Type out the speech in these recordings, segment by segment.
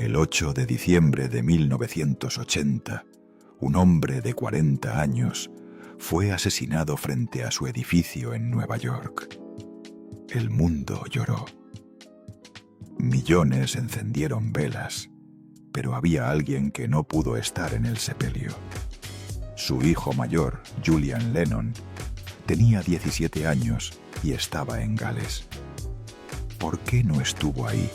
El 8 de diciembre de 1980, un hombre de 40 años fue asesinado frente a su edificio en Nueva York. El mundo lloró. Millones encendieron velas, pero había alguien que no pudo estar en el sepelio. Su hijo mayor, Julian Lennon, tenía 17 años y estaba en Gales. ¿Por qué no estuvo ahí?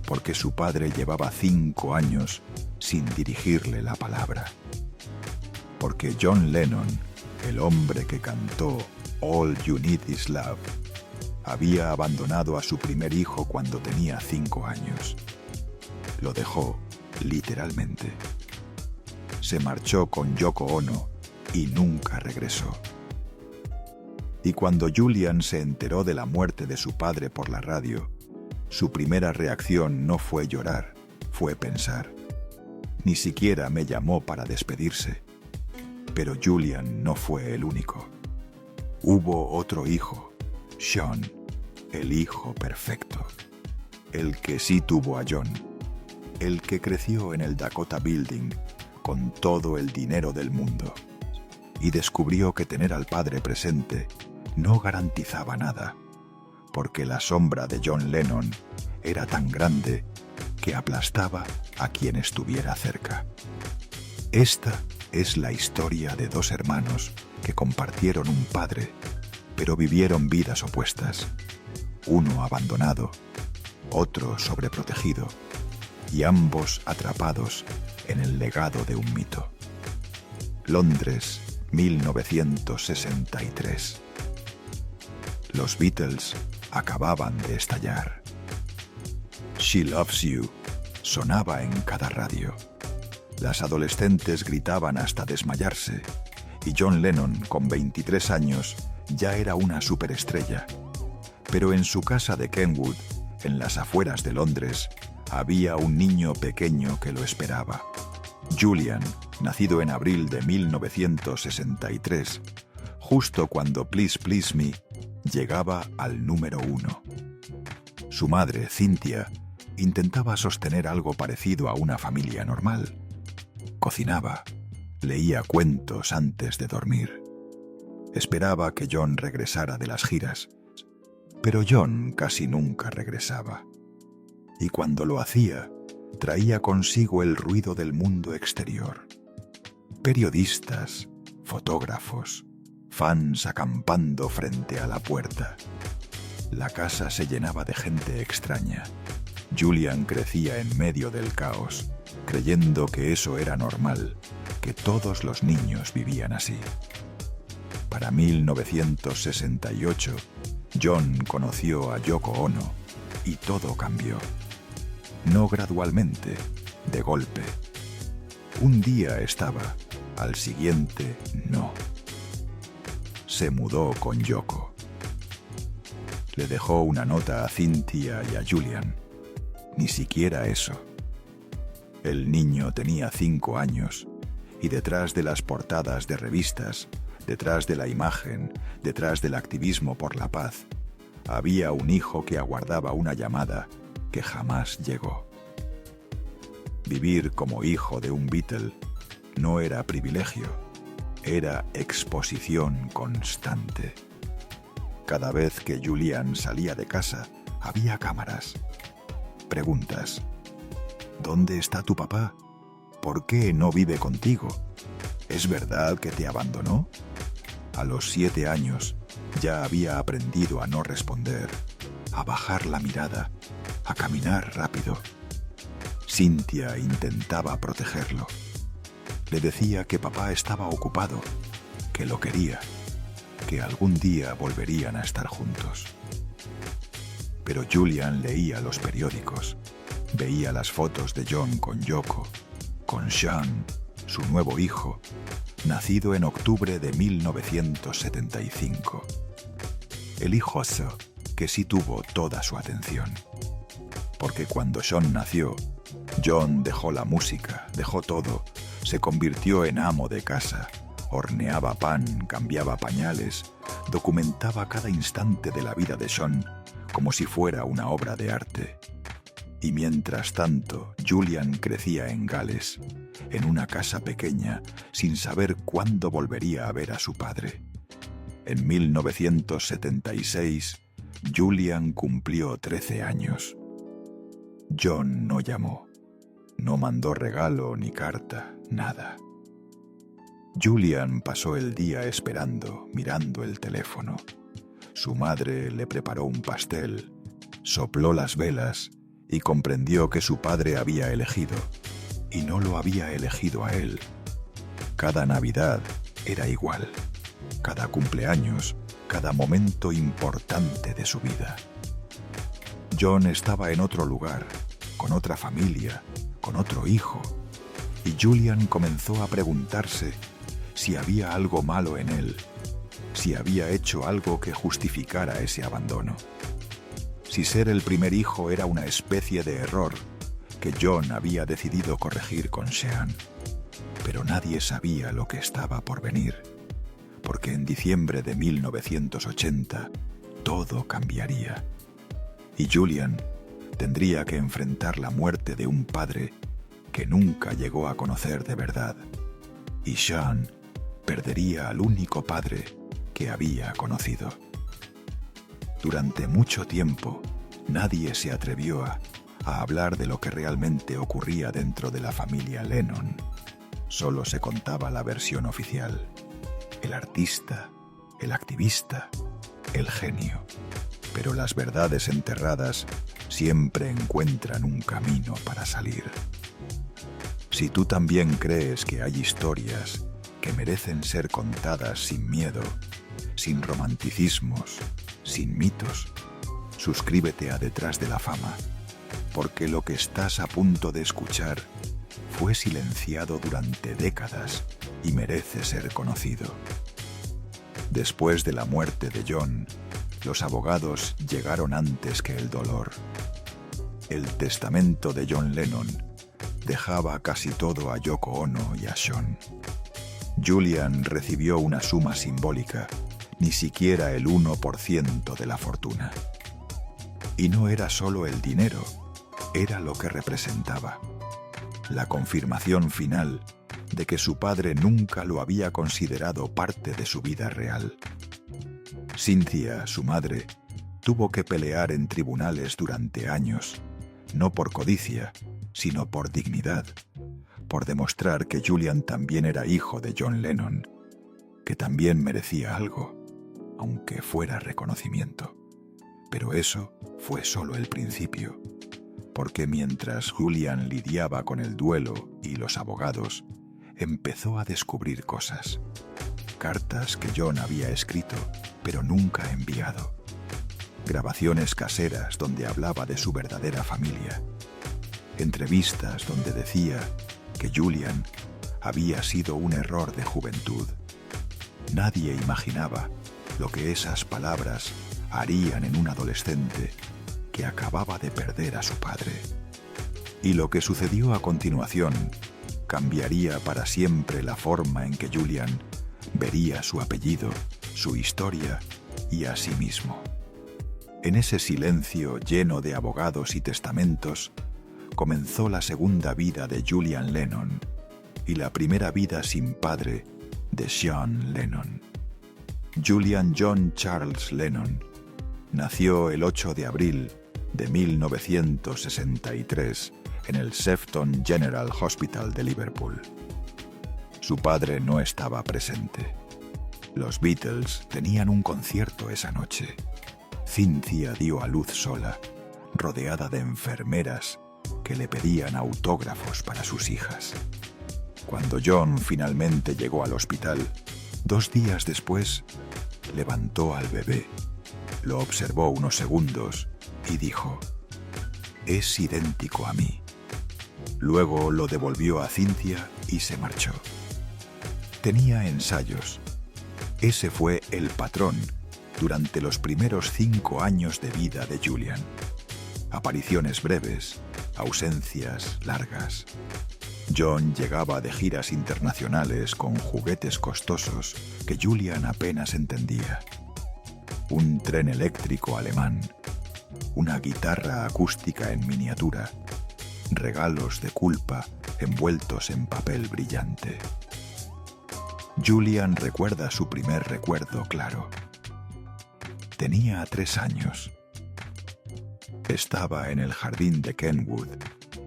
Porque su padre llevaba 5 años sin dirigirle la palabra. Porque John Lennon, el hombre que cantó All You Need Is Love, había abandonado a su primer hijo cuando tenía 5 años. Lo dejó, literalmente. Se marchó con Yoko Ono y nunca regresó. Y cuando Julian se enteró de la muerte de su padre por la radio, su primera reacción no fue llorar, fue pensar. Ni siquiera me llamó para despedirse. Pero Julian no fue el único. Hubo otro hijo, Sean, el hijo perfecto. El que sí tuvo a John. El que creció en el Dakota Building con todo el dinero del mundo. Y descubrió que tener al padre presente no garantizaba nada, porque la sombra de John Lennon era tan grande que aplastaba a quien estuviera cerca. Esta es la historia de 2 hermanos que compartieron un padre, pero vivieron vidas opuestas. Uno abandonado, otro sobreprotegido, y ambos atrapados en el legado de un mito. Londres, 1963. Los Beatles acababan de estallar. She Loves You sonaba en cada radio. Las adolescentes gritaban hasta desmayarse, y John Lennon, con 23 años, ya era una superestrella. Pero en su casa de Kenwood, en las afueras de Londres, había un niño pequeño que lo esperaba. Julian, nacido en abril de 1963, justo cuando Please Please Me llegaba al número 1. Su madre, Cynthia, intentaba sostener algo parecido a una familia normal. Cocinaba, leía cuentos antes de dormir. Esperaba que John regresara de las giras, pero John casi nunca regresaba. Y cuando lo hacía, traía consigo el ruido del mundo exterior. Periodistas, fotógrafos, fans acampando frente a la puerta. La casa se llenaba de gente extraña. Julian crecía en medio del caos, creyendo que eso era normal, que todos los niños vivían así. Para 1968, John conoció a Yoko Ono y todo cambió. No gradualmente, de golpe. Un día estaba, al siguiente no. Se mudó con Yoko. Le dejó una nota a Cynthia y a Julian. Ni siquiera eso. El niño tenía 5 años y detrás de las portadas de revistas, detrás de la imagen, detrás del activismo por la paz, había un hijo que aguardaba una llamada que jamás llegó. Vivir como hijo de un Beatle no era privilegio, era exposición constante. Cada vez que Julian salía de casa, había cámaras. Preguntas. ¿Dónde está tu papá? ¿Por qué no vive contigo? ¿Es verdad que te abandonó? A los 7 años ya había aprendido a no responder, a bajar la mirada, a caminar rápido. Cynthia intentaba protegerlo. Le decía que papá estaba ocupado, que lo quería, que algún día volverían a estar juntos. Pero Julian leía los periódicos, veía las fotos de John con Yoko, con Sean, su nuevo hijo, nacido en octubre de 1975. El hijoso que sí tuvo toda su atención. Porque cuando Sean nació, John dejó la música, dejó todo, se convirtió en amo de casa, horneaba pan, cambiaba pañales, documentaba cada instante de la vida de Sean como si fuera una obra de arte. Y mientras tanto, Julian crecía en Gales, en una casa pequeña, sin saber cuándo volvería a ver a su padre. En 1976, Julian cumplió 13 años. John no llamó, no mandó regalo ni carta, nada. Julian pasó el día esperando, mirando el teléfono. Su madre le preparó un pastel, sopló las velas y comprendió que su padre había elegido, y no lo había elegido a él. Cada Navidad era igual, cada cumpleaños, cada momento importante de su vida. John estaba en otro lugar, con otra familia, con otro hijo, y Julian comenzó a preguntarse si había algo malo en él, si había hecho algo que justificara ese abandono. Si ser el primer hijo era una especie de error que John había decidido corregir con Sean. Pero nadie sabía lo que estaba por venir, porque en diciembre de 1980 todo cambiaría. Y Julian tendría que enfrentar la muerte de un padre que nunca llegó a conocer de verdad. Y Sean perdería al único padre que había conocido. Durante mucho tiempo, nadie se atrevió a hablar de lo que realmente ocurría dentro de la familia Lennon. Solo se contaba la versión oficial: el artista, el activista, el genio. Pero las verdades enterradas siempre encuentran un camino para salir. Si tú también crees que hay historias que merecen ser contadas sin miedo, sin romanticismos, sin mitos, suscríbete a Detrás de la Fama, porque lo que estás a punto de escuchar fue silenciado durante décadas y merece ser conocido. Después de la muerte de John, los abogados llegaron antes que el dolor. El testamento de John Lennon dejaba casi todo a Yoko Ono y a Sean. Julian recibió una suma simbólica, ni siquiera el 1% de la fortuna. Y no era solo el dinero, era lo que representaba. La confirmación final de que su padre nunca lo había considerado parte de su vida real. Cynthia, su madre, tuvo que pelear en tribunales durante años, no por codicia, sino por dignidad, por demostrar que Julian también era hijo de John Lennon, que también merecía algo, aunque fuera reconocimiento. Pero eso fue solo el principio, porque mientras Julian lidiaba con el duelo y los abogados, empezó a descubrir cosas. Cartas que John había escrito, pero nunca enviado. Grabaciones caseras donde hablaba de su verdadera familia. Entrevistas donde decía que Julian había sido un error de juventud. Nadie imaginaba lo que esas palabras harían en un adolescente que acababa de perder a su padre. Y lo que sucedió a continuación cambiaría para siempre la forma en que Julian vería su apellido, su historia y a sí mismo. En ese silencio lleno de abogados y testamentos, comenzó la segunda vida de Julian Lennon y la primera vida sin padre de Sean Lennon. Julian John Charles Lennon nació el 8 de abril de 1963 en el Sefton General Hospital de Liverpool. Su padre no estaba presente. Los Beatles tenían un concierto esa noche. Cynthia dio a luz sola, rodeada de enfermeras que le pedían autógrafos para sus hijas. Cuando John finalmente llegó al hospital, 2 días después, levantó al bebé, lo observó unos segundos y dijo: «Es idéntico a mí». Luego lo devolvió a Cynthia y se marchó. Tenía ensayos. Ese fue el patrón durante los primeros 5 años de vida de Julian. Apariciones breves, ausencias largas. John llegaba de giras internacionales con juguetes costosos que Julian apenas entendía. Un tren eléctrico alemán, una guitarra acústica en miniatura, regalos de culpa envueltos en papel brillante. Julian recuerda su primer recuerdo claro. Tenía 3 años. Estaba en el jardín de Kenwood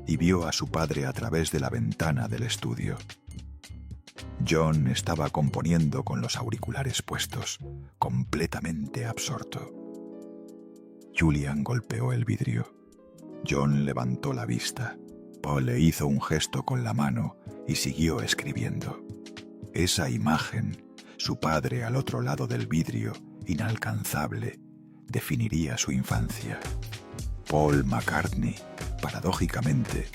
y vio a su padre a través de la ventana del estudio. John estaba componiendo con los auriculares puestos, completamente absorto. Julian golpeó el vidrio. John levantó la vista. Paul le hizo un gesto con la mano y siguió escribiendo. Esa imagen, su padre al otro lado del vidrio, inalcanzable, definiría su infancia. Paul McCartney, paradójicamente,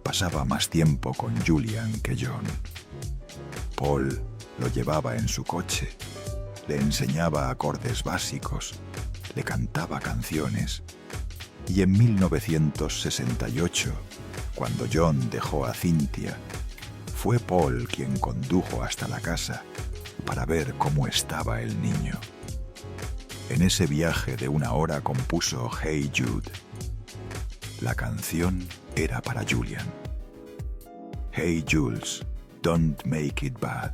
pasaba más tiempo con Julian que John. Paul lo llevaba en su coche, le enseñaba acordes básicos, le cantaba canciones. Y en 1968, cuando John dejó a Cynthia, fue Paul quien condujo hasta la casa para ver cómo estaba el niño. En ese viaje de 1 hora compuso Hey Jude. La canción era para Julian. Hey Jules, don't make it bad.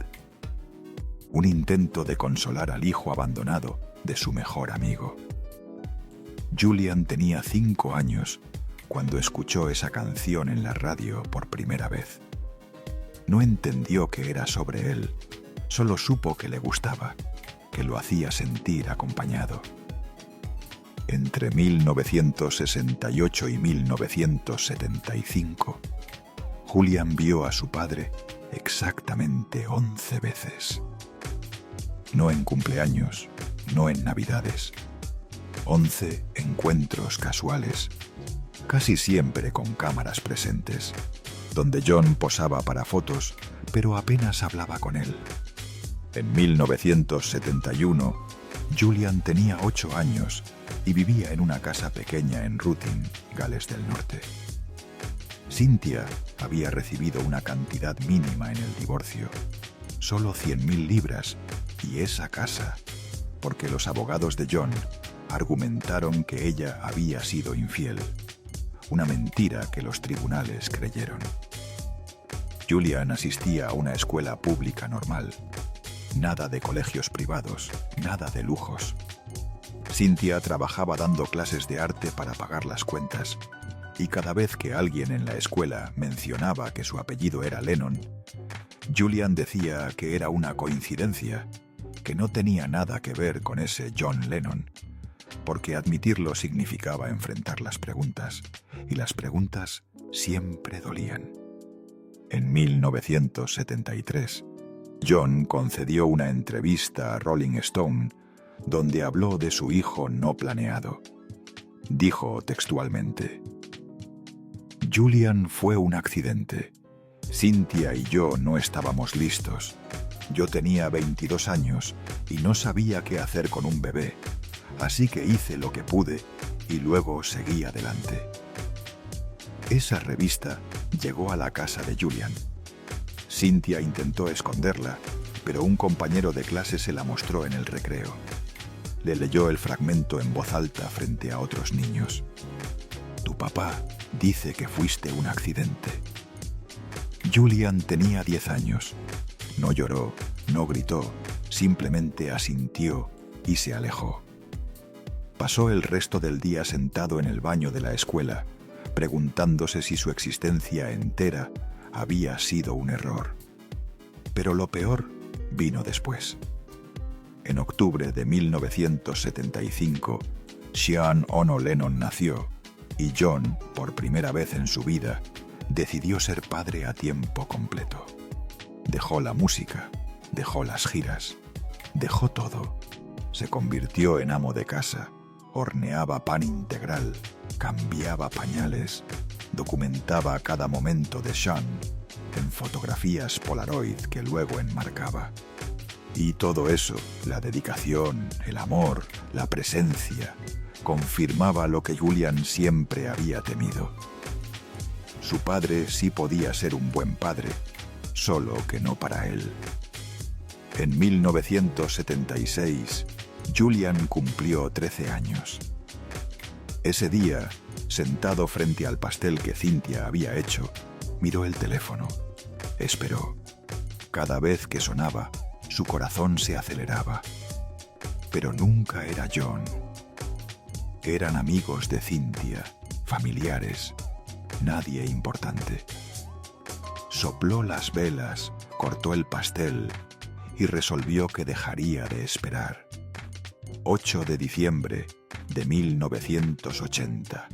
Un intento de consolar al hijo abandonado de su mejor amigo. Julian tenía 5 años cuando escuchó esa canción en la radio por primera vez. No entendió que era sobre él, solo supo que le gustaba, que lo hacía sentir acompañado. Entre 1968 y 1975, Julian vio a su padre exactamente 11 veces. No en cumpleaños, no en navidades. 11 encuentros casuales, casi siempre con cámaras presentes, donde John posaba para fotos, pero apenas hablaba con él. En 1971, Julian tenía 8 años y vivía en una casa pequeña en Ruthin, Gales del Norte. Cynthia había recibido una cantidad mínima en el divorcio, solo 100.000 libras, y esa casa, porque los abogados de John argumentaron que ella había sido infiel, una mentira que los tribunales creyeron. Julian asistía a una escuela pública normal, nada de colegios privados, nada de lujos. Cynthia trabajaba dando clases de arte para pagar las cuentas, y cada vez que alguien en la escuela mencionaba que su apellido era Lennon, Julian decía que era una coincidencia, que no tenía nada que ver con ese John Lennon, porque admitirlo significaba enfrentar las preguntas, y las preguntas siempre dolían. En 1973, John concedió una entrevista a Rolling Stone donde habló de su hijo no planeado. Dijo textualmente: Julian fue un accidente. Cynthia y yo no estábamos listos. Yo tenía 22 años y no sabía qué hacer con un bebé, así que hice lo que pude y luego seguí adelante. Esa revista llegó a la casa de Julian. Cynthia intentó esconderla, pero un compañero de clase se la mostró en el recreo. Le leyó el fragmento en voz alta frente a otros niños. Tu papá dice que fuiste un accidente. Julian tenía 10 años. No lloró, no gritó, simplemente asintió y se alejó. Pasó el resto del día sentado en el baño de la escuela, preguntándose si su existencia entera había sido un error. Pero lo peor vino después. En octubre de 1975, Sean Ono Lennon nació y John, por primera vez en su vida, decidió ser padre a tiempo completo. Dejó la música, dejó las giras, dejó todo. Se convirtió en amo de casa, horneaba pan integral, cambiaba pañales, documentaba cada momento de Sean en fotografías Polaroid que luego enmarcaba. Y todo eso, la dedicación, el amor, la presencia, confirmaba lo que Julian siempre había temido. Su padre sí podía ser un buen padre, solo que no para él. En 1976, Julian cumplió 13 años. Ese día, sentado frente al pastel que Cynthia había hecho, miró el teléfono. Esperó. Cada vez que sonaba, su corazón se aceleraba. Pero nunca era John. Eran amigos de Cynthia, familiares, nadie importante. Sopló las velas, cortó el pastel y resolvió que dejaría de esperar. 8 de diciembre de 1980,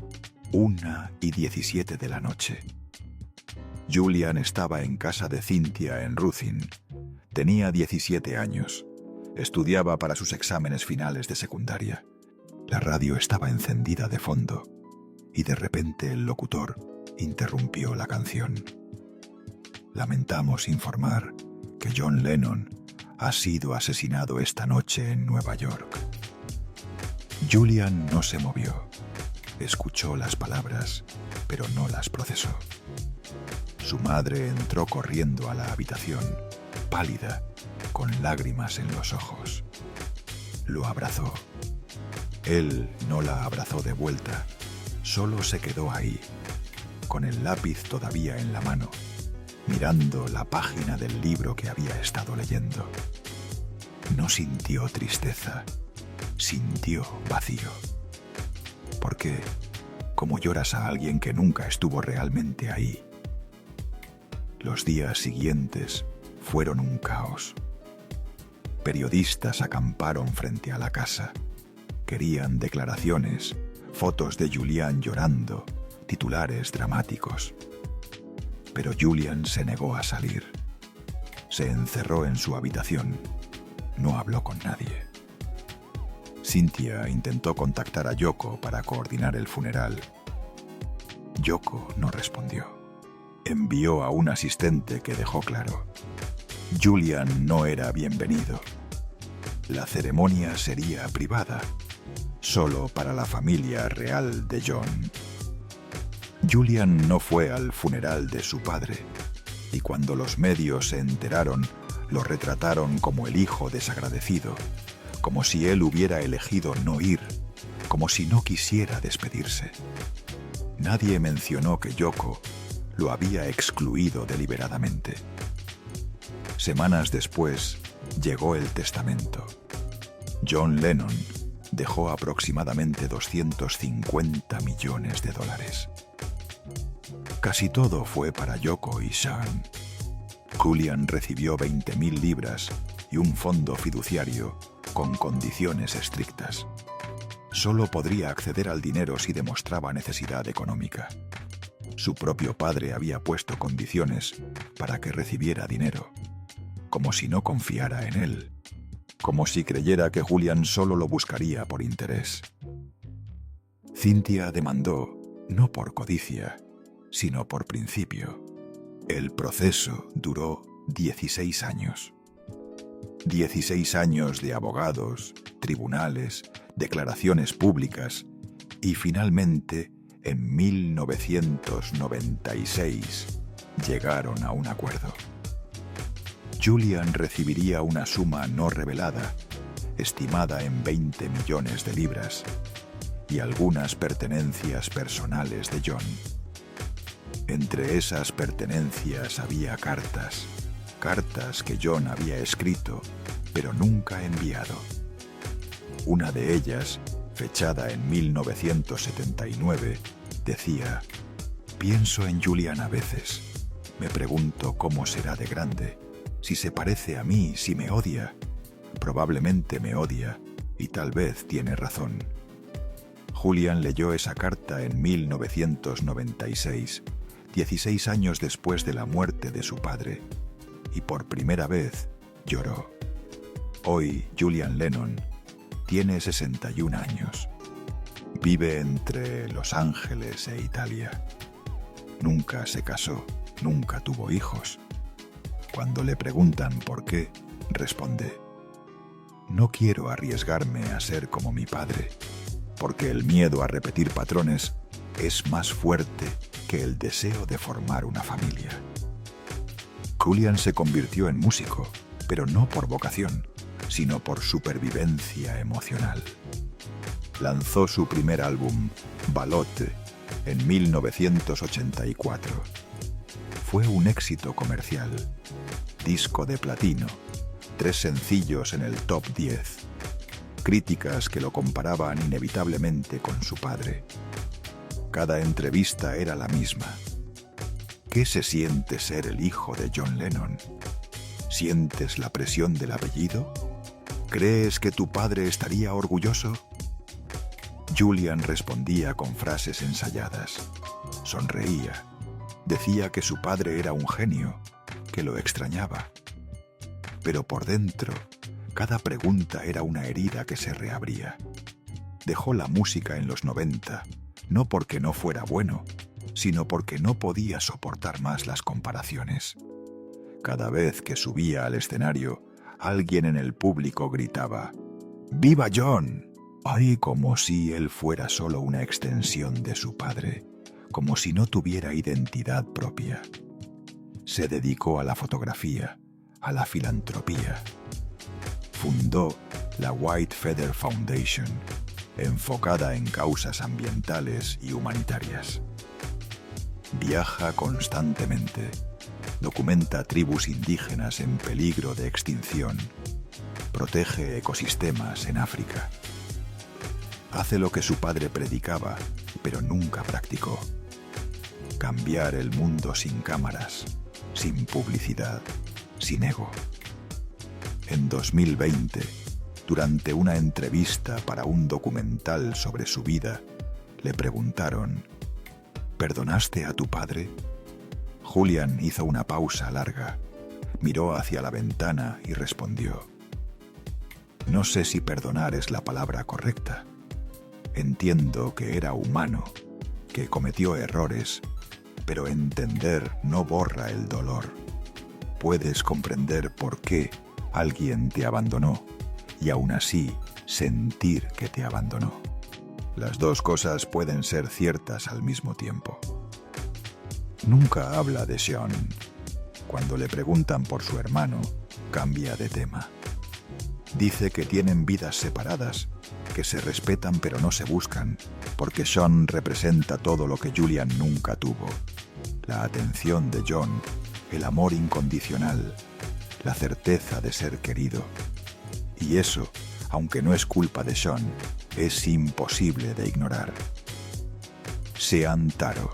1:17 de la noche. Julian estaba en casa de Cynthia en Ruthin. Tenía 17 años. Estudiaba para sus exámenes finales de secundaria. La radio estaba encendida de fondo y de repente el locutor interrumpió la canción. Lamentamos informar que John Lennon ha sido asesinado esta noche en Nueva York. Julian no se movió. Escuchó las palabras, pero no las procesó. Su madre entró corriendo a la habitación, pálida, con lágrimas en los ojos. Lo abrazó. Él no la abrazó de vuelta, solo se quedó ahí, con el lápiz todavía en la mano, mirando la página del libro que había estado leyendo. No sintió tristeza, sintió vacío. Porque, ¿cómo lloras a alguien que nunca estuvo realmente ahí? Los días siguientes fueron un caos. Periodistas acamparon frente a la casa. Querían declaraciones, fotos de Julian llorando, titulares dramáticos. Pero Julian se negó a salir. Se encerró en su habitación. No habló con nadie. Cynthia intentó contactar a Yoko para coordinar el funeral. Yoko no respondió. Envió a un asistente que dejó claro: Julian no era bienvenido. La ceremonia sería privada, solo para la familia real de John. Julian no fue al funeral de su padre, y cuando los medios se enteraron, lo retrataron como el hijo desagradecido, como si él hubiera elegido no ir, como si no quisiera despedirse. Nadie mencionó que Yoko lo había excluido deliberadamente. Semanas después, llegó el testamento. John Lennon dejó aproximadamente $250 millones. Casi todo fue para Yoko y Sean. Julian recibió 20.000 libras y un fondo fiduciario con condiciones estrictas. Solo podría acceder al dinero si demostraba necesidad económica. Su propio padre había puesto condiciones para que recibiera dinero, como si no confiara en él, como si creyera que Julian solo lo buscaría por interés. Cynthia demandó, no por codicia, sino por principio. El proceso duró 16 años. 16 años de abogados, tribunales, declaraciones públicas y finalmente, en 1996, llegaron a un acuerdo. Julian recibiría una suma no revelada, estimada en 20 millones de libras, y algunas pertenencias personales de John. Entre esas pertenencias había cartas que John había escrito, pero nunca enviado. Una de ellas, fechada en 1979, decía: «Pienso en Julian a veces. Me pregunto cómo será de grande, si se parece a mí, si me odia. Probablemente me odia, y tal vez tiene razón». Julian leyó esa carta en 1996, 16 años después de la muerte de su padre, y por primera vez lloró. Hoy Julian Lennon tiene 61 años. Vive entre Los Ángeles e Italia. Nunca se casó, nunca tuvo hijos. Cuando le preguntan por qué, responde: «No quiero arriesgarme a ser como mi padre, porque el miedo a repetir patrones es más fuerte que el deseo de formar una familia». Julian se convirtió en músico, pero no por vocación, sino por supervivencia emocional. lanzó su primer álbum, Ballotte, en 1984. Fue un éxito comercial, disco de platino, 3 sencillos en el top 10, críticas que lo comparaban inevitablemente con su padre. Cada entrevista era la misma. ¿Qué se siente ser el hijo de John Lennon? ¿Sientes la presión del apellido? ¿Crees que tu padre estaría orgulloso? Julian respondía con frases ensayadas. Sonreía. Decía que su padre era un genio, que lo extrañaba. Pero por dentro, cada pregunta era una herida que se reabría. Dejó la música en los 90, no porque no fuera bueno, sino porque no podía soportar más las comparaciones. Cada vez que subía al escenario, alguien en el público gritaba: ¡Viva John! Ay, como si él fuera solo una extensión de su padre, como si no tuviera identidad propia. Se dedicó a la fotografía, a la filantropía. Fundó la White Feather Foundation, enfocada en causas ambientales y humanitarias. Viaja constantemente, documenta tribus indígenas en peligro de extinción, protege ecosistemas en África. Hace lo que su padre predicaba, pero nunca practicó. Cambiar el mundo sin cámaras, sin publicidad, sin ego. En 2020, durante una entrevista para un documental sobre su vida, le preguntaron: ¿perdonaste a tu padre? Julian hizo una pausa larga, miró hacia la ventana y respondió: no sé si perdonar es la palabra correcta. Entiendo que era humano, que cometió errores, pero entender no borra el dolor. Puedes comprender por qué alguien te abandonó y aún así sentir que te abandonó. Las dos cosas pueden ser ciertas al mismo tiempo. Nunca habla de Sean. Cuando le preguntan por su hermano, cambia de tema. Dice que tienen vidas separadas, que se respetan pero no se buscan, porque Sean representa todo lo que Julian nunca tuvo. La atención de John, el amor incondicional, la certeza de ser querido. Y eso, aunque no es culpa de Sean, es imposible de ignorar. Sean Taro.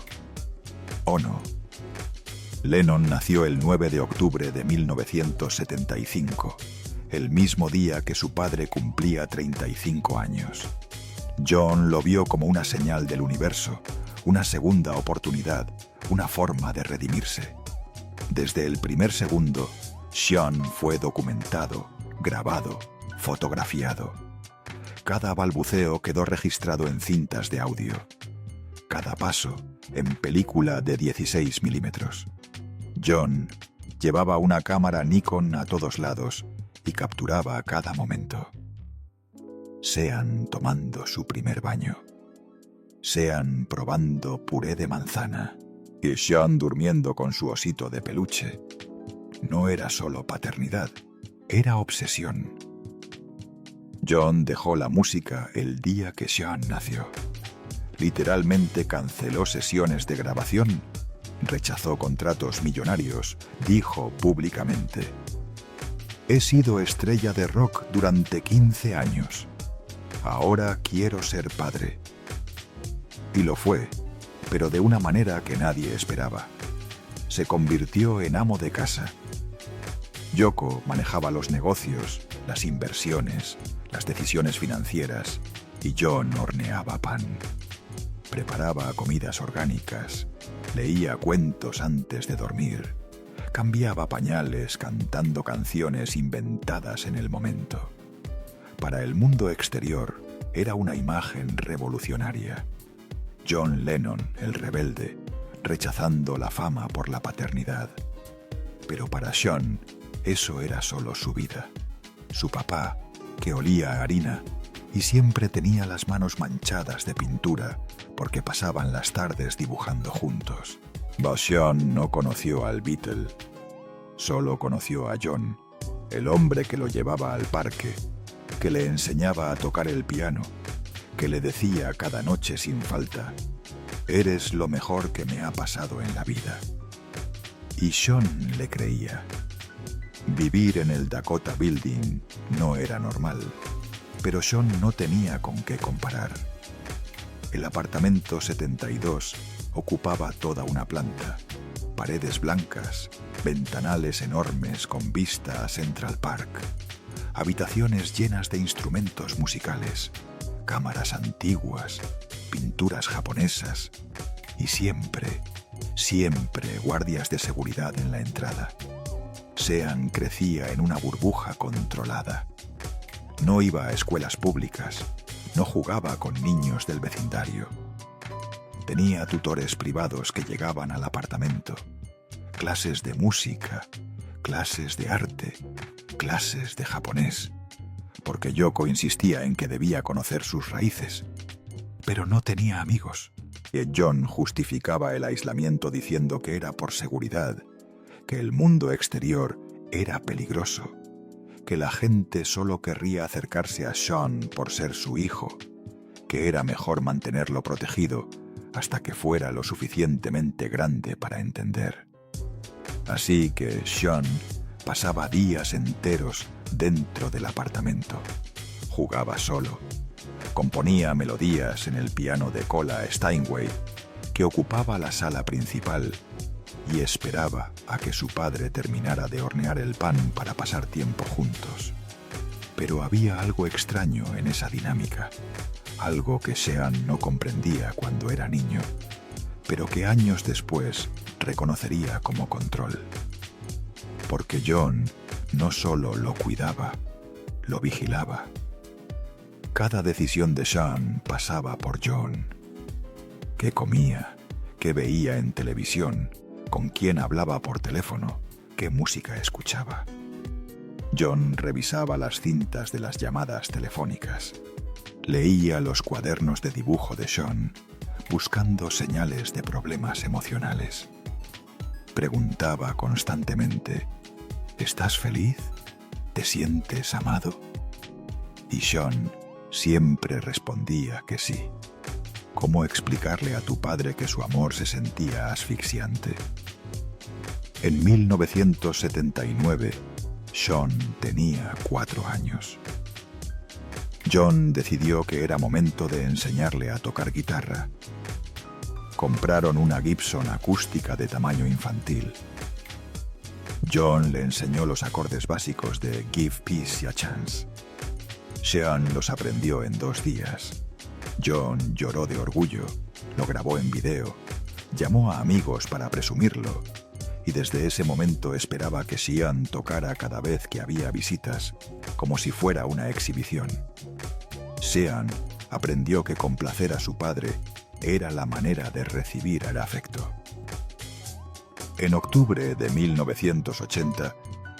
Ono. Lennon nació el 9 de octubre de 1975. El mismo día que su padre cumplía 35 años. John lo vio como una señal del universo, una segunda oportunidad, una forma de redimirse. Desde el primer segundo, Sean fue documentado, grabado, fotografiado. Cada balbuceo quedó registrado en cintas de audio. Cada paso en película de 16 milímetros. John llevaba una cámara Nikon a todos lados y capturaba cada momento. Sean tomando su primer baño. Sean probando puré de manzana. Y Sean durmiendo con su osito de peluche. No era solo paternidad, era obsesión. John dejó la música el día que Sean nació. Literalmente canceló sesiones de grabación, rechazó contratos millonarios, dijo públicamente: he sido estrella de rock durante 15 años. Ahora quiero ser padre. Y lo fue, pero de una manera que nadie esperaba. Se convirtió en amo de casa. Yoko manejaba los negocios, las inversiones, las decisiones financieras, y John horneaba pan. Preparaba comidas orgánicas, leía cuentos antes de dormir, cambiaba pañales cantando canciones inventadas en el momento. Para el mundo exterior era una imagen revolucionaria. John Lennon, el rebelde, rechazando la fama por la paternidad. Pero para Sean, eso era solo su vida. Su papá, que olía a harina y siempre tenía las manos manchadas de pintura porque pasaban las tardes dibujando juntos. Sean no conoció al Beatle, solo conoció a John, el hombre que lo llevaba al parque, que le enseñaba a tocar el piano, que le decía cada noche sin falta: «Eres lo mejor que me ha pasado en la vida». Y Sean le creía. Vivir en el Dakota Building no era normal, pero Sean no tenía con qué comparar. El apartamento 72 ocupaba toda una planta, paredes blancas, ventanales enormes con vista a Central Park, habitaciones llenas de instrumentos musicales, cámaras antiguas, pinturas japonesas y siempre guardias de seguridad en la entrada. Sean crecía en una burbuja controlada. No iba a escuelas públicas, no jugaba con niños del vecindario. Tenía tutores privados que llegaban al apartamento, clases de música, clases de arte, clases de japonés, porque Yoko insistía en que debía conocer sus raíces, pero no tenía amigos. Y John justificaba el aislamiento diciendo que era por seguridad, que el mundo exterior era peligroso, que la gente solo querría acercarse a Sean por ser su hijo, que era mejor mantenerlo protegido hasta que fuera lo suficientemente grande para entender. Así que Sean pasaba días enteros dentro del apartamento. Jugaba solo. Componía melodías en el piano de cola Steinway que ocupaba la sala principal y esperaba a que su padre terminara de hornear el pan para pasar tiempo juntos. Pero había algo extraño en esa dinámica, algo que Sean no comprendía cuando era niño, pero que años después reconocería como control. Porque John no solo lo cuidaba, lo vigilaba. Cada decisión de Sean pasaba por John. ¿Qué comía? ¿Qué veía en televisión? ¿Con quién hablaba por teléfono? ¿Qué música escuchaba? John revisaba las cintas de las llamadas telefónicas. Leía los cuadernos de dibujo de Sean, buscando señales de problemas emocionales. Preguntaba constantemente: ¿estás feliz? ¿Te sientes amado? Y Sean siempre respondía que sí. ¿Cómo explicarle a tu padre que su amor se sentía asfixiante? En 1979, Sean tenía 4 años. John decidió que era momento de enseñarle a tocar guitarra. Compraron una Gibson acústica de tamaño infantil. John le enseñó los acordes básicos de Give Peace a Chance. Sean los aprendió en 2 días. John lloró de orgullo, lo grabó en video, llamó a amigos para presumirlo, y desde ese momento esperaba que Sean tocara cada vez que había visitas, como si fuera una exhibición. Sean aprendió que complacer a su padre era la manera de recibir el afecto. En octubre de 1980,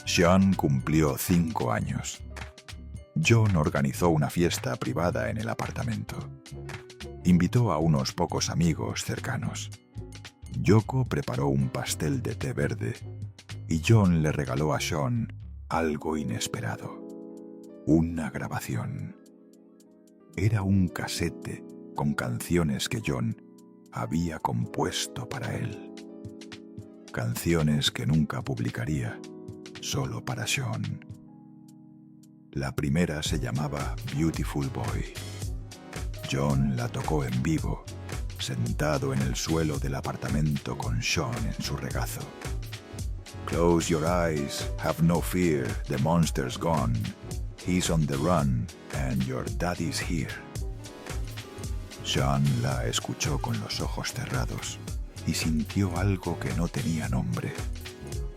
Sean cumplió 5 años. John organizó una fiesta privada en el apartamento. Invitó a unos pocos amigos cercanos. Yoko preparó un pastel de té verde y John le regaló a Sean algo inesperado: una grabación. Era un casete con canciones que John había compuesto para él. Canciones que nunca publicaría, solo para Sean. La primera se llamaba Beautiful Boy. John la tocó en vivo, sentado en el suelo del apartamento con Sean en su regazo. Close your eyes, have no fear, the monster's gone. He's on the run, and your daddy's here. Sean la escuchó con los ojos cerrados y sintió algo que no tenía nombre,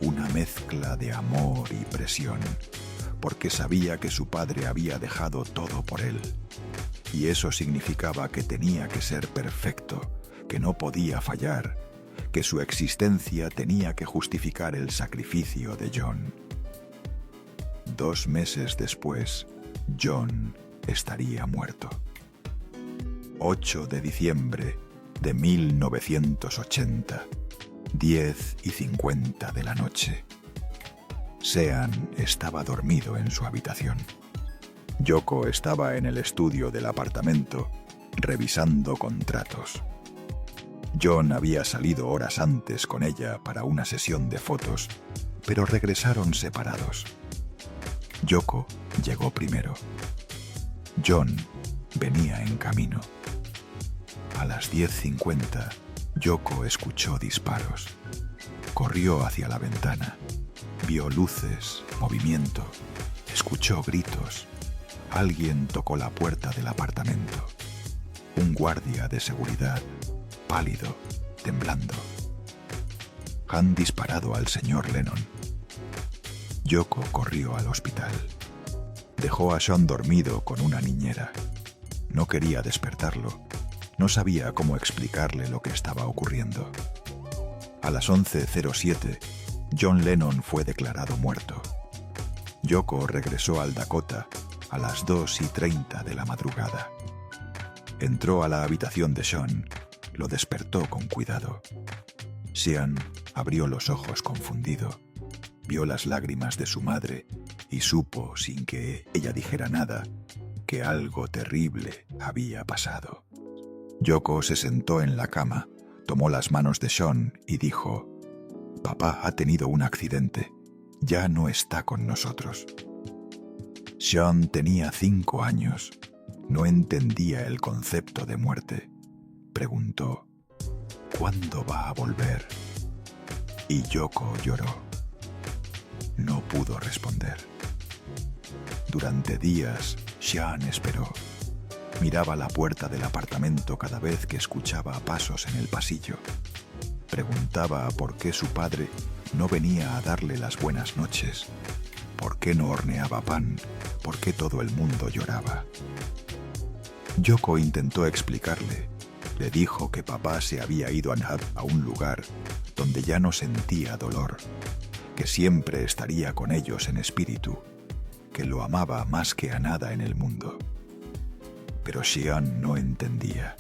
una mezcla de amor y presión, porque sabía que su padre había dejado todo por él. Y eso significaba que tenía que ser perfecto, que no podía fallar, que su existencia tenía que justificar el sacrificio de John. 2 meses después, John estaría muerto. 8 de diciembre de 1980, 10:50 de la noche. Sean estaba dormido en su habitación. Yoko estaba en el estudio del apartamento revisando contratos. John había salido horas antes con ella para una sesión de fotos, pero regresaron separados. Yoko llegó primero. John venía en camino. A las 10:50, Yoko escuchó disparos. Corrió hacia la ventana. Vio luces, movimiento. Escuchó gritos. Alguien tocó la puerta del apartamento. Un guardia de seguridad, pálido, temblando. Han disparado al señor Lennon. Yoko corrió al hospital. Dejó a Sean dormido con una niñera. No quería despertarlo. No sabía cómo explicarle lo que estaba ocurriendo. A las 11:07, John Lennon fue declarado muerto. Yoko regresó al Dakota a las 2:30 de la madrugada. Entró a la habitación de Sean, lo despertó con cuidado. Sean abrió los ojos confundido, vio las lágrimas de su madre y supo, sin que ella dijera nada, que algo terrible había pasado. Yoko se sentó en la cama, tomó las manos de Sean y dijo: «Papá ha tenido un accidente. Ya no está con nosotros». Sean tenía 5 años. No entendía el concepto de muerte. Preguntó: «¿Cuándo va a volver?». Y Yoko lloró. No pudo responder. Durante días, Sean esperó. Miraba la puerta del apartamento cada vez que escuchaba pasos en el pasillo. Preguntaba por qué su padre no venía a darle las buenas noches, por qué no horneaba pan, por qué todo el mundo lloraba. Yoko intentó explicarle. Le dijo que papá se había ido a un lugar donde ya no sentía dolor, que siempre estaría con ellos en espíritu, que lo amaba más que a nada en el mundo. Pero Sean no entendía.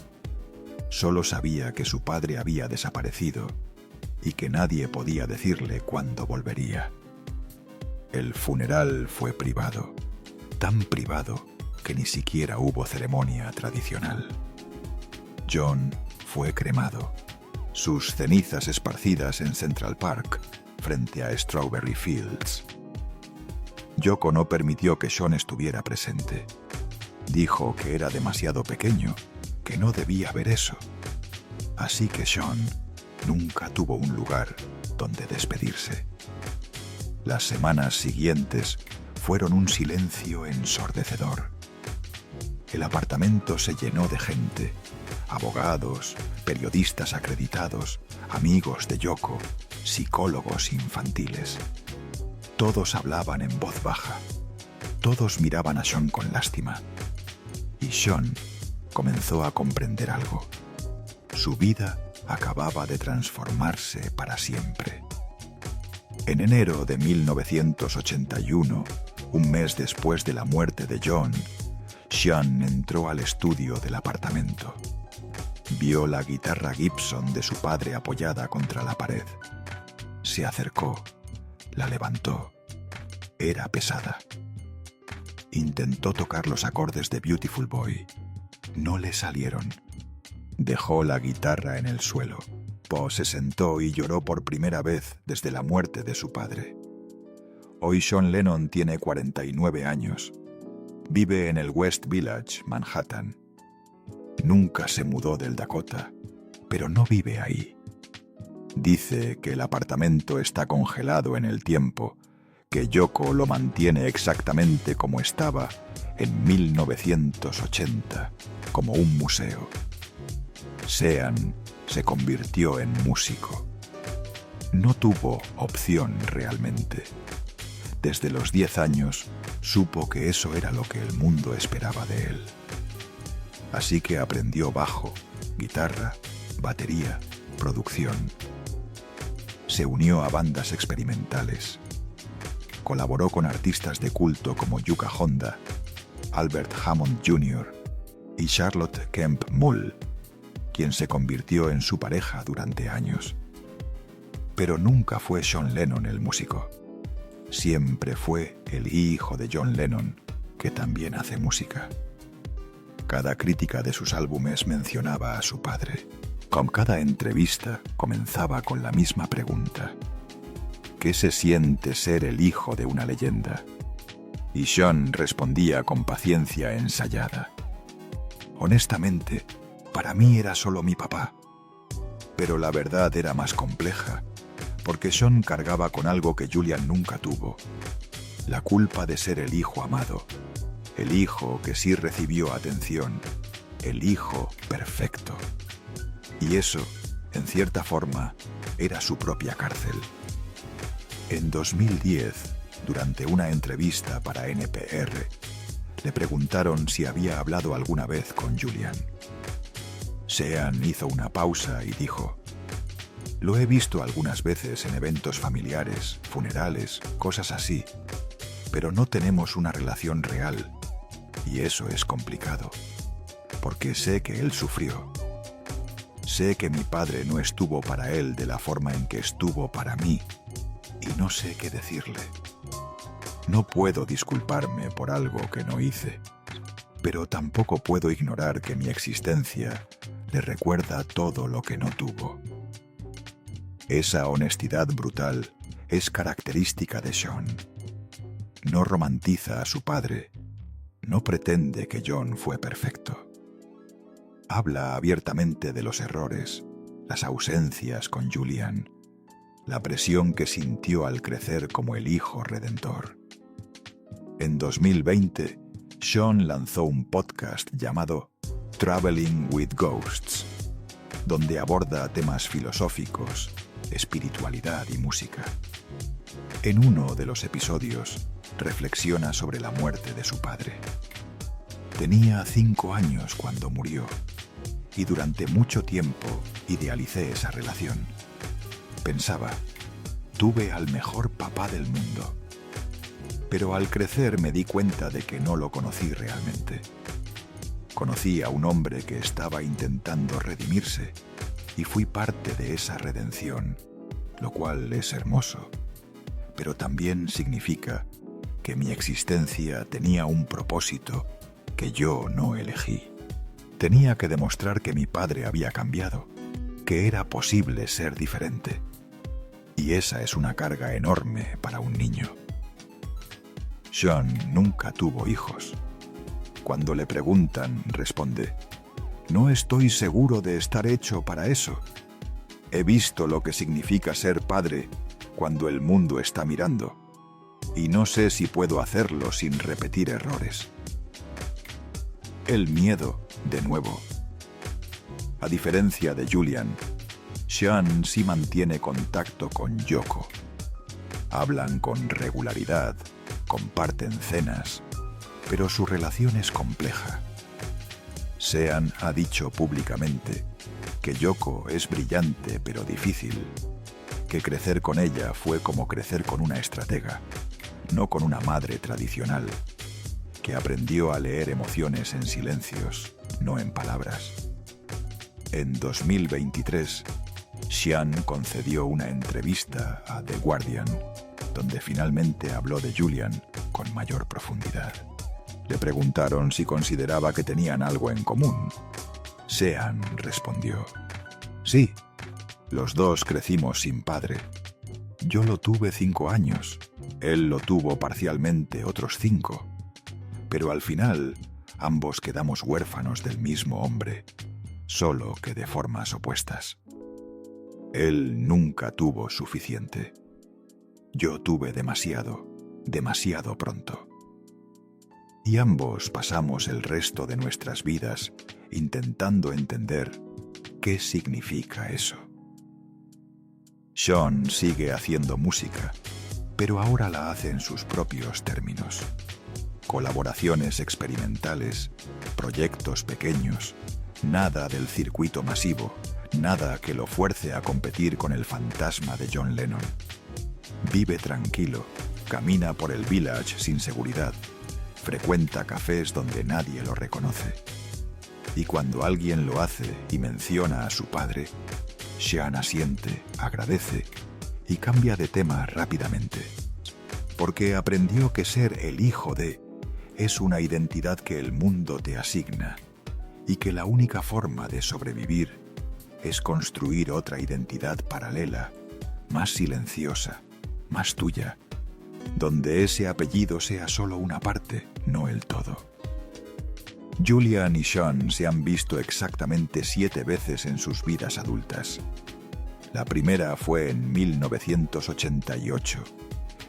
Solo sabía que su padre había desaparecido y que nadie podía decirle cuándo volvería. El funeral fue privado, tan privado que ni siquiera hubo ceremonia tradicional. John fue cremado, sus cenizas esparcidas en Central Park, frente a Strawberry Fields. Yoko no permitió que Sean estuviera presente. Dijo que era demasiado pequeño, que no debía ver eso. Así que Sean nunca tuvo un lugar donde despedirse. Las semanas siguientes fueron un silencio ensordecedor. El apartamento se llenó de gente, abogados, periodistas acreditados, amigos de Yoko, psicólogos infantiles. Todos hablaban en voz baja. Todos miraban a Sean con lástima. Y Sean comenzó a comprender algo. Su vida acababa de transformarse para siempre. En enero de 1981, un mes después de la muerte de John, Sean entró al estudio del apartamento. Vio la guitarra Gibson de su padre apoyada contra la pared. Se acercó, la levantó. Era pesada. Intentó tocar los acordes de Beautiful Boy. No le salieron. Dejó la guitarra en el suelo. Po se sentó y lloró por primera vez desde la muerte de su padre. Hoy Sean Lennon tiene 49 años. Vive en el West Village, Manhattan. Nunca se mudó del Dakota, pero no vive ahí. Dice que el apartamento está congelado en el tiempo, que Yoko lo mantiene exactamente como estaba en 1980, como un museo. Sean se convirtió en músico. No tuvo opción realmente. Desde los 10 años supo que eso era lo que el mundo esperaba de él. Así que aprendió bajo, guitarra, batería, producción. Se unió a bandas experimentales. Colaboró con artistas de culto como Yuka Honda, Albert Hammond Jr. y Charlotte Kemp Mull, quien se convirtió en su pareja durante años. Pero nunca fue Sean Lennon el músico. Siempre fue el hijo de John Lennon, que también hace música. Cada crítica de sus álbumes mencionaba a su padre. Con cada entrevista comenzaba con la misma pregunta: ¿qué se siente ser el hijo de una leyenda? Y Sean respondía con paciencia ensayada: honestamente, para mí era solo mi papá. Pero la verdad era más compleja, porque Sean cargaba con algo que Julian nunca tuvo: la culpa de ser el hijo amado, el hijo que sí recibió atención, el hijo perfecto. Y eso, en cierta forma, era su propia cárcel. En 2010, durante una entrevista para NPR, le preguntaron si había hablado alguna vez con Julian. Sean hizo una pausa y dijo: lo he visto algunas veces en eventos familiares, funerales, cosas así, pero no tenemos una relación real, y eso es complicado, porque sé que él sufrió. Sé que mi padre no estuvo para él de la forma en que estuvo para mí, y no sé qué decirle. No puedo disculparme por algo que no hice, pero tampoco puedo ignorar que mi existencia le recuerda todo lo que no tuvo. Esa honestidad brutal es característica de Sean. No romantiza a su padre, no pretende que John fue perfecto. Habla abiertamente de los errores, las ausencias con Julian, la presión que sintió al crecer como el hijo redentor. En 2020, Sean lanzó un podcast llamado Traveling with Ghosts, donde aborda temas filosóficos, espiritualidad y música. En uno de los episodios, reflexiona sobre la muerte de su padre. Tenía 5 años cuando murió, y durante mucho tiempo idealicé esa relación. Pensaba: tuve al mejor papá del mundo. Pero al crecer me di cuenta de que no lo conocí realmente. Conocí a un hombre que estaba intentando redimirse, y fui parte de esa redención, lo cual es hermoso, pero también significa que mi existencia tenía un propósito que yo no elegí. Tenía que demostrar que mi padre había cambiado, que era posible ser diferente. Y esa es una carga enorme para un niño. Sean nunca tuvo hijos. Cuando le preguntan, responde: no estoy seguro de estar hecho para eso. He visto lo que significa ser padre cuando el mundo está mirando, y no sé si puedo hacerlo sin repetir errores. El miedo, de nuevo. A diferencia de Julian, Sean sí mantiene contacto con Yoko. Hablan con regularidad, comparten cenas, pero su relación es compleja. Sean ha dicho públicamente que Yoko es brillante pero difícil, que crecer con ella fue como crecer con una estratega, no con una madre tradicional, que aprendió a leer emociones en silencios, no en palabras. En 2023, Sean concedió una entrevista a The Guardian, donde finalmente habló de Julian con mayor profundidad. Le preguntaron si consideraba que tenían algo en común. Sean respondió: sí, los dos crecimos sin padre. Yo lo tuve 5 años, él lo tuvo parcialmente otros 5. Pero al final, ambos quedamos huérfanos del mismo hombre, solo que de formas opuestas. Él nunca tuvo suficiente. Yo tuve demasiado, demasiado pronto. Y ambos pasamos el resto de nuestras vidas intentando entender qué significa eso. Sean sigue haciendo música, pero ahora la hace en sus propios términos. Colaboraciones experimentales, proyectos pequeños, nada del circuito masivo, nada que lo fuerce a competir con el fantasma de John Lennon. Vive tranquilo, camina por el Village sin seguridad, frecuenta cafés donde nadie lo reconoce. Y cuando alguien lo hace y menciona a su padre, Sean asiente, agradece y cambia de tema rápidamente, porque aprendió que ser el hijo de es una identidad que el mundo te asigna y que la única forma de sobrevivir es construir otra identidad paralela, más silenciosa, más tuya, donde ese apellido sea solo una parte, no el todo. Julian y Sean se han visto exactamente 7 veces en sus vidas adultas. La primera fue en 1988,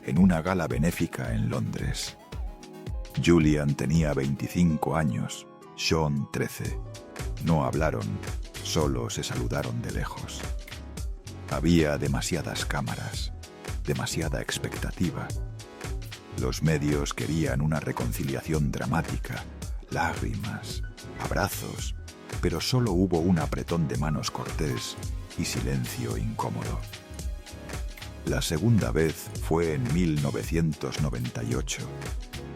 en una gala benéfica en Londres. Julian tenía 25 años, Sean 13. No hablaron, solo se saludaron de lejos. Había demasiadas cámaras, demasiada expectativa. Los medios querían una reconciliación dramática, lágrimas, abrazos, pero solo hubo un apretón de manos cortés y silencio incómodo. La segunda vez fue en 1998,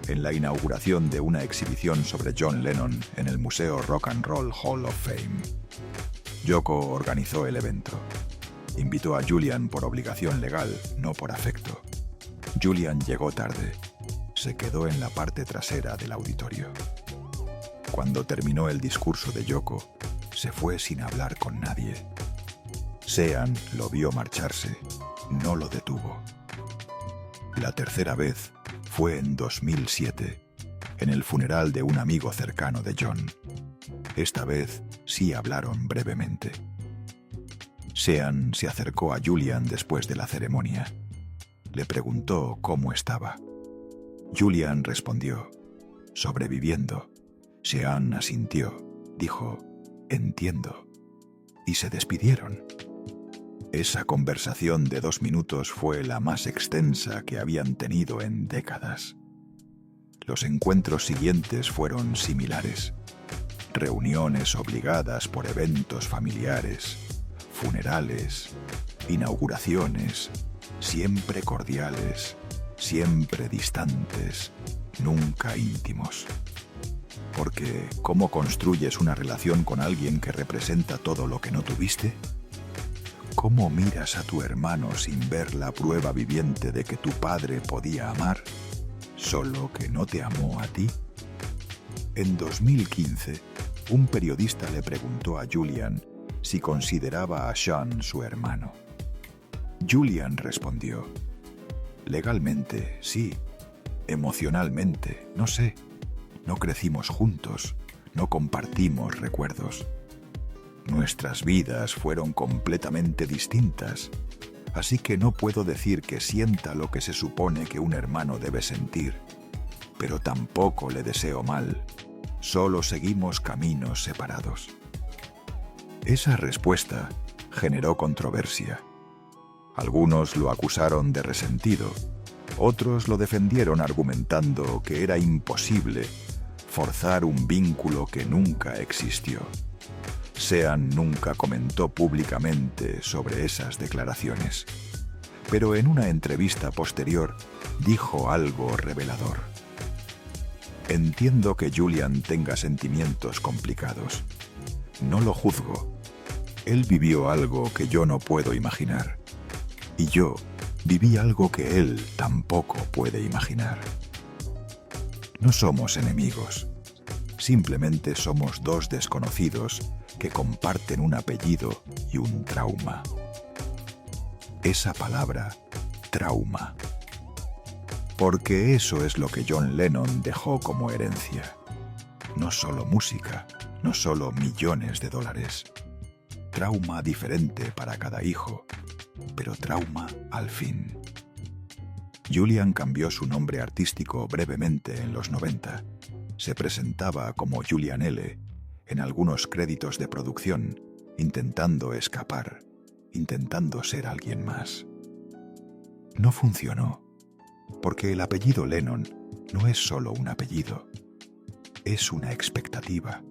en la inauguración de una exhibición sobre John Lennon en el Museo Rock and Roll Hall of Fame. Yoko organizó el evento. Invitó a Julian por obligación legal, no por afecto. Julian llegó tarde. Se quedó en la parte trasera del auditorio. Cuando terminó el discurso de Yoko, se fue sin hablar con nadie. Sean lo vio marcharse, no lo detuvo. La tercera vez fue en 2007, en el funeral de un amigo cercano de John. Esta vez sí hablaron brevemente. Sean se acercó a Julian después de la ceremonia. Le preguntó cómo estaba. Julian respondió, sobreviviendo. Sean asintió, dijo, entiendo, y se despidieron. Esa conversación de 2 minutos fue la más extensa que habían tenido en décadas. Los encuentros siguientes fueron similares. Reuniones obligadas por eventos familiares, funerales, inauguraciones, siempre cordiales, siempre distantes, nunca íntimos. Porque, ¿cómo construyes una relación con alguien que representa todo lo que no tuviste? ¿Cómo miras a tu hermano sin ver la prueba viviente de que tu padre podía amar, solo que no te amó a ti? En 2015, un periodista le preguntó a Julian si consideraba a Sean su hermano. Julian respondió, legalmente, sí. Emocionalmente, no sé. No crecimos juntos, no compartimos recuerdos. Nuestras vidas fueron completamente distintas, así que no puedo decir que sienta lo que se supone que un hermano debe sentir, pero tampoco le deseo mal, solo seguimos caminos separados. Esa respuesta generó controversia. Algunos lo acusaron de resentido, otros lo defendieron argumentando que era imposible forzar un vínculo que nunca existió. Sean nunca comentó públicamente sobre esas declaraciones, pero en una entrevista posterior dijo algo revelador. Entiendo que Julian tenga sentimientos complicados. No lo juzgo. Él vivió algo que yo no puedo imaginar. Y yo viví algo que él tampoco puede imaginar. No somos enemigos. Simplemente somos 2 desconocidos que comparten un apellido y un trauma. Esa palabra, trauma. Porque eso es lo que John Lennon dejó como herencia. No solo música, no solo millones de dólares. Trauma diferente para cada hijo, pero trauma al fin. Julian cambió su nombre artístico brevemente en los 90. Se presentaba como Julian L. en algunos créditos de producción, intentando escapar, intentando ser alguien más. No funcionó, porque el apellido Lennon no es solo un apellido, es una expectativa,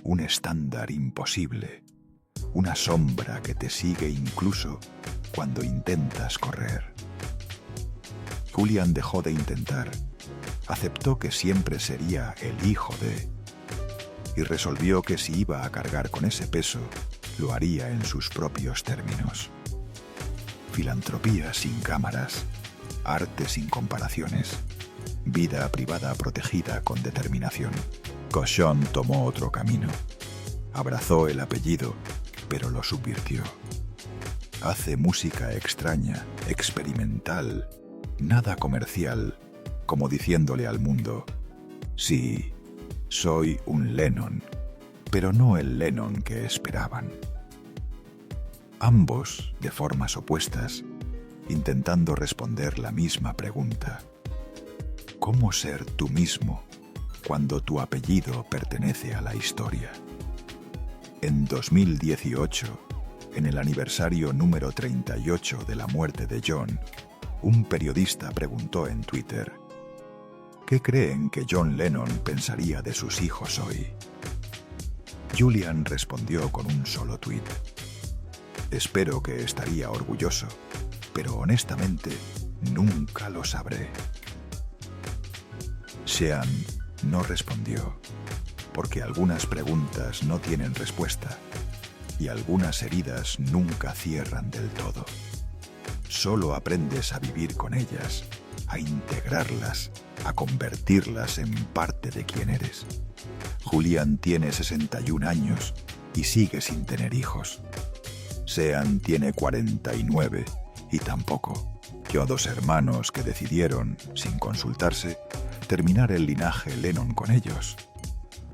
un estándar imposible, una sombra que te sigue incluso cuando intentas correr. Julian dejó de intentar, aceptó que siempre sería el hijo de, y resolvió que si iba a cargar con ese peso, lo haría en sus propios términos. Filantropía sin cámaras, arte sin comparaciones, vida privada protegida con determinación. Cochon tomó otro camino. Abrazó el apellido, pero lo subvirtió. Hace música extraña, experimental, nada comercial, como diciéndole al mundo: sí, soy un Lennon, pero no el Lennon que esperaban. Ambos, de formas opuestas, intentando responder la misma pregunta: ¿cómo ser tú mismo cuando tu apellido pertenece a la historia? En 2018, en el aniversario número 38 de la muerte de John, un periodista preguntó en Twitter: ¿qué creen que John Lennon pensaría de sus hijos hoy? Julian respondió con un solo tuit: espero que estaría orgulloso, pero honestamente nunca lo sabré. Sean no respondió, porque algunas preguntas no tienen respuesta y algunas heridas nunca cierran del todo. Solo aprendes a vivir con ellas, a integrarlas, a convertirlas en parte de quien eres. Julian tiene 61 años y sigue sin tener hijos. Sean tiene 49 y tampoco. Yo 2 hermanos que decidieron, sin consultarse, terminar el linaje Lennon con ellos.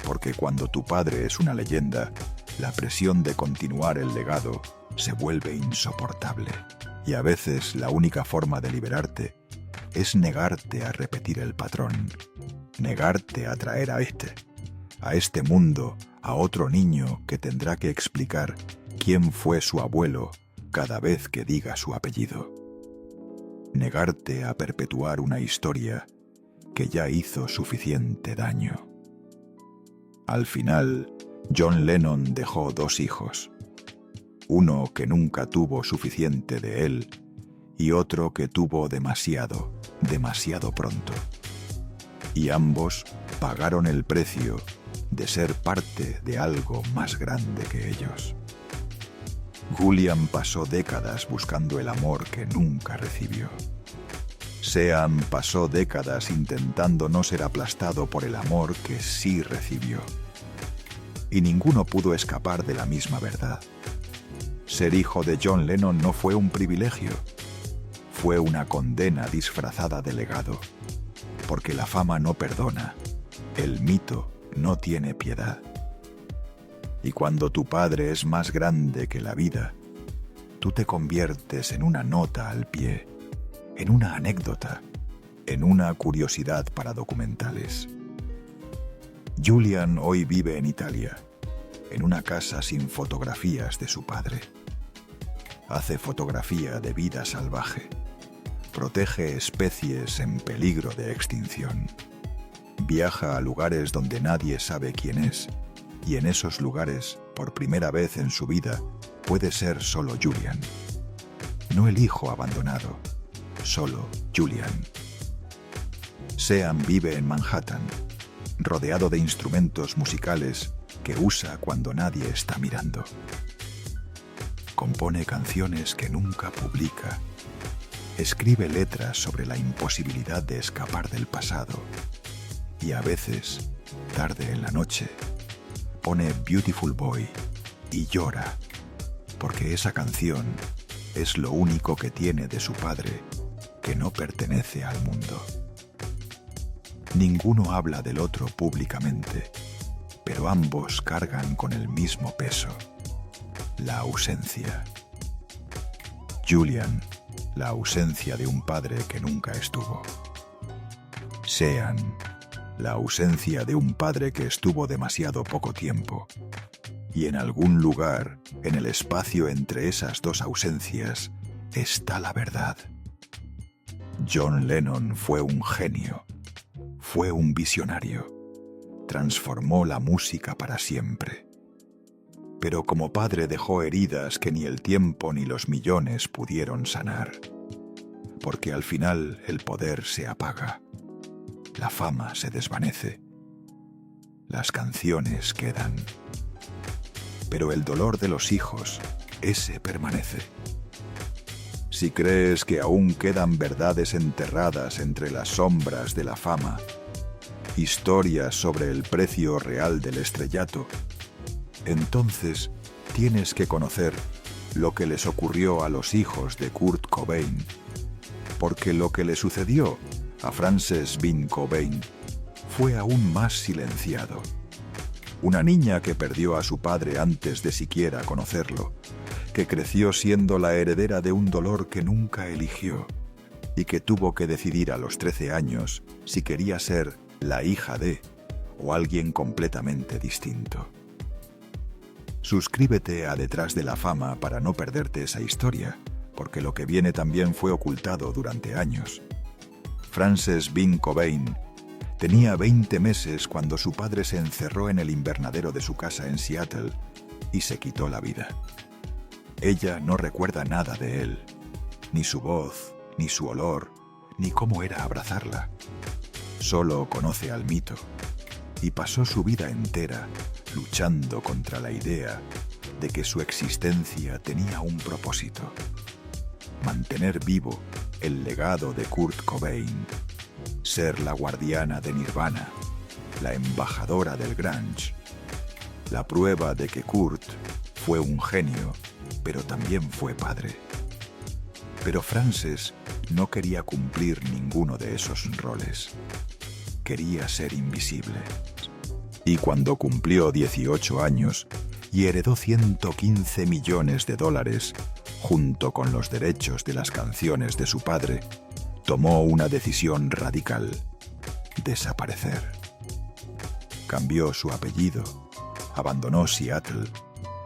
Porque cuando tu padre es una leyenda, la presión de continuar el legado se vuelve insoportable. Y a veces la única forma de liberarte es negarte a repetir el patrón, negarte a traer a este mundo, a otro niño que tendrá que explicar quién fue su abuelo cada vez que diga su apellido. Negarte a perpetuar una historia que ya hizo suficiente daño. Al final, John Lennon dejó 2 hijos. Uno que nunca tuvo suficiente de él y otro que tuvo demasiado pronto. Y ambos pagaron el precio de ser parte de algo más grande que ellos. Julian pasó décadas buscando el amor que nunca recibió. Sean pasó décadas intentando no ser aplastado por el amor que sí recibió. Y ninguno pudo escapar de la misma verdad. Ser hijo de John Lennon no fue un privilegio, fue una condena disfrazada de legado. Porque la fama no perdona, el mito no tiene piedad. Y cuando tu padre es más grande que la vida, tú te conviertes en una nota al pie, en una anécdota, en una curiosidad para documentales. Julian hoy vive en Italia, en una casa sin fotografías de su padre. Hace fotografía de vida salvaje. Protege especies en peligro de extinción. Viaja a lugares donde nadie sabe quién es, y en esos lugares, por primera vez en su vida, puede ser solo Julian. No el hijo abandonado, solo Julian. Sean vive en Manhattan, rodeado de instrumentos musicales que usa cuando nadie está mirando. Compone canciones que nunca publica. Escribe letras sobre la imposibilidad de escapar del pasado. Y a veces, tarde en la noche, pone Beautiful Boy y llora, porque esa canción es lo único que tiene de su padre que no pertenece al mundo. Ninguno habla del otro públicamente, pero ambos cargan con el mismo peso: la ausencia. Julian, la ausencia de un padre que nunca estuvo. Sean, la ausencia de un padre que estuvo demasiado poco tiempo. Y en algún lugar, en el espacio entre esas 2 ausencias, está la verdad. John Lennon fue un genio, fue un visionario, transformó la música para siempre. Pero como padre dejó heridas que ni el tiempo ni los millones pudieron sanar. Porque al final el poder se apaga, la fama se desvanece, las canciones quedan. Pero el dolor de los hijos, ese permanece. Si crees que aún quedan verdades enterradas entre las sombras de la fama, historias sobre el precio real del estrellato, Entonces, tienes que conocer lo que les ocurrió a los hijos de Kurt Cobain, porque lo que le sucedió a Frances Bean Cobain fue aún más silenciado. Una niña que perdió a su padre antes de siquiera conocerlo, que creció siendo la heredera de un dolor que nunca eligió y que tuvo que decidir a los 13 años si quería ser la hija de o alguien completamente distinto. Suscríbete a Detrás de la Fama para no perderte esa historia, porque lo que viene también fue ocultado durante años. Frances Bean Cobain tenía 20 meses cuando su padre se encerró en el invernadero de su casa en Seattle y se quitó la vida. Ella no recuerda nada de él, ni su voz, ni su olor, ni cómo era abrazarla. Solo conoce al mito y pasó su vida entera luchando contra la idea de que su existencia tenía un propósito: mantener vivo el legado de Kurt Cobain, ser la guardiana de Nirvana, la embajadora del grunge, la prueba de que Kurt fue un genio, pero también fue padre. Pero Frances no quería cumplir ninguno de esos roles. Quería ser invisible. Y cuando cumplió 18 años y heredó $115 millones, junto con los derechos de las canciones de su padre, tomó una decisión radical: desaparecer. Cambió su apellido, abandonó Seattle,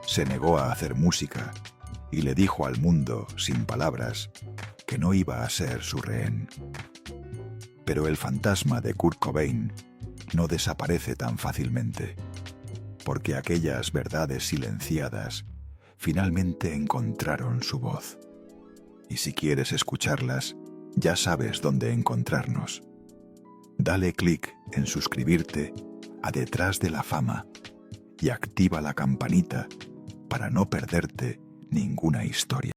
se negó a hacer música y le dijo al mundo, sin palabras, que no iba a ser su rehén. Pero el fantasma de Kurt Cobain no desaparece tan fácilmente, porque aquellas verdades silenciadas finalmente encontraron su voz. Y si quieres escucharlas, ya sabes dónde encontrarnos. Dale clic en suscribirte a Detrás de la Fama y activa la campanita para no perderte ninguna historia.